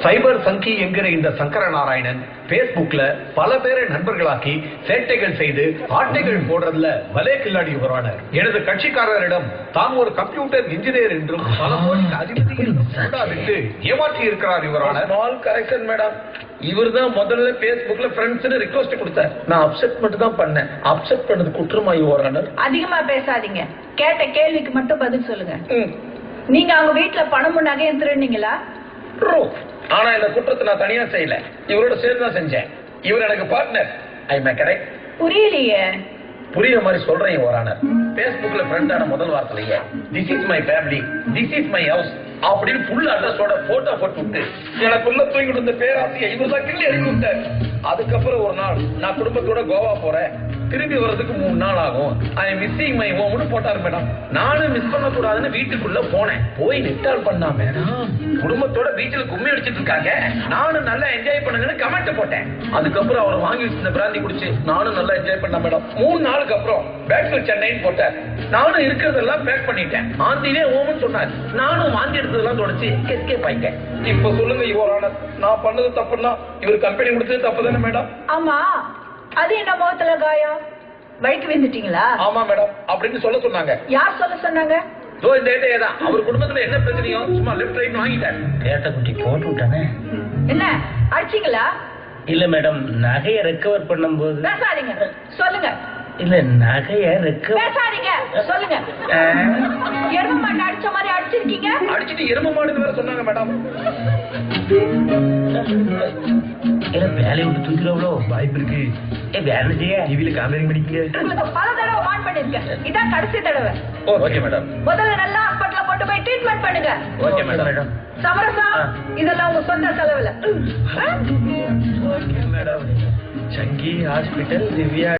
சைபர் சங்கி என்கிற இந்த சங்கர நாராயணன் பேஸ்புக்ல பல பேரை நண்பர்களாக்கி சேட்டைகள் செய்து ஆட்டைகள் போடுறதுல வலே கில்லாடி வருவானார். எனது கட்சிக்காரரிடம் தாம் ஒரு கம்ப்யூட்டர் இன்ஜினியர் என்றும் பல கோடிக்கு அதிபதி விட்டு ஏமாற்றி இருக்கிறார் இவரானார். கரெக்ஷன் மேடம், இவர் தான் முதல்ல பேஸ்புக்ல ஃப்ரெண்ட்ஸ் ரிக்வெஸ்ட் கொடுத்தார். நான் அப்செட் மட்டும் தான் பண்ணேன். அப்செட் பண்ணது குற்றமா யுவரானர்? அதிகமா பேசாதீங்க, கேட்ட கேள்விக்கு மட்டும் பதில் சொல்லுங்க. நீங்க அவங்க வீட்டுல பணமும் நகையும் திருடுனீங்களா? ஆனா இந்த குற்றத்தை நான் தனியா செய்யல, இவரோட சேர்ந்து தான் செஞ்சேன். இவர் எனக்கு பார்ட்னர். ஐ மே கரெக்ட்? புரியலையே. புரியுற மாதிரி சொல்றேன் யுவரானர். பேஸ்புக்ல ஃப்ரெண்டான முதல் வார்த்தையிலேயே this is my family, this is my house அப்படின்னு ஃபுல் அட்ரஸோட போட்டோ போட்டு விட்டு எனக்குள்ள தூங்கிட்டு இருந்த பேராசையை இவர் தான் கிள்ளி அடிக்க விட்டார். அதுக்கப்புறம் ஒரு நாள் நான் குடும்பத்தோட கோவா போறேன், திரும்பி வர்றதுக்கு 3 நாள் ஆகும், ஐ எம் மிஸ்ஸிங் மை ஹோம்னு போட்டாரு மேடம். நானும் மிஸ் பண்ண கூடாதுன்னு வீட்டுக்குள்ள போனேன். போய் நிட்டால் பண்ணா மேடம் குடும்பத்தோட பீச்சில் கும்மி அடிச்சிட்டு இருக்காங்க, நானும் நல்லா என்ஜாய் பண்ணுங்கன்னு கமெண்ட் போட்டேன். அதுக்கப்புறம் அவர் வாங்கி வச்சிருந்த பிராந்தி குடிச்சு நானும் நல்லா என்ஜாய் பண்ண மேடம். 3 நாளுக்கு அப்புறம் பேக் டு சென்னைன்னு போட்டார். நானும் இருக்கிறதெல்லாம் பேக் பண்ணிட்டேன். ஆந்திலே ஓம்னு சொன்னார். நானும் வாந்தி எடுத்ததெல்லாம் தொடச்சு எஸ்கேப் ஆயிட்டேன். இப்ப சொல்லுங்க யுவரானர், நான் பண்ணது தப்புன்னா இவர் கம்பெனி கொடுத்தது தப்பு தானே மேடம்? ஆமா, அது என்ன முகத்துல காயம்? வழிக்கு வந்துட்டீங்களா? ஆமா மேடம் அப்படின்னு சொல்ல சொன்னாங்க. யார் சொல்ல சொன்னாங்க? இந்த ஏட்டையே தான். அவர் குடும்பத்துல என்ன பிரச்சனையோ சும்மா லெஃப்ட் ரைட் வாங்கிட்டார். ஏட்ட குட்டி போட்டு விட்டானே. என்ன அடிச்சீங்களா? இல்ல மேடம், நகையை ரெக்கவர் பண்ணும்போது. பேசாதீங்க, சொல்லுங்க. இல்ல நகையை ரெக்கவர். பேசாதீங்க, சொல்லுங்க. எரும மாட்டை அடிச்ச மாதிரி அடிச்சிருக்கீங்க. அடிச்சிட்டு எரும மாடுன்னு வேற சொன்னாங்க மேடம். இல்ல வேலையை விட்டு தூக்கிறவளோ வாய்ப்பு இருக்கு. வேலை செய்ய டிவியில காமெடி பண்ணிக்கீங்க. உங்களுக்கு பல தடவை வார்ன் பண்ணிருக்கேன், இதான் கடைசி தடவை. Okay madam. முதல்ல நல்லா ஹாஸ்பிட்டல்ல கொண்டு போய் ட்ரீட்மெண்ட் பண்ணுங்க. Okay madam. சமரசா, இதெல்லாம் உங்க சொந்த செலவுல. Okay madam. Sangi hospital, Divya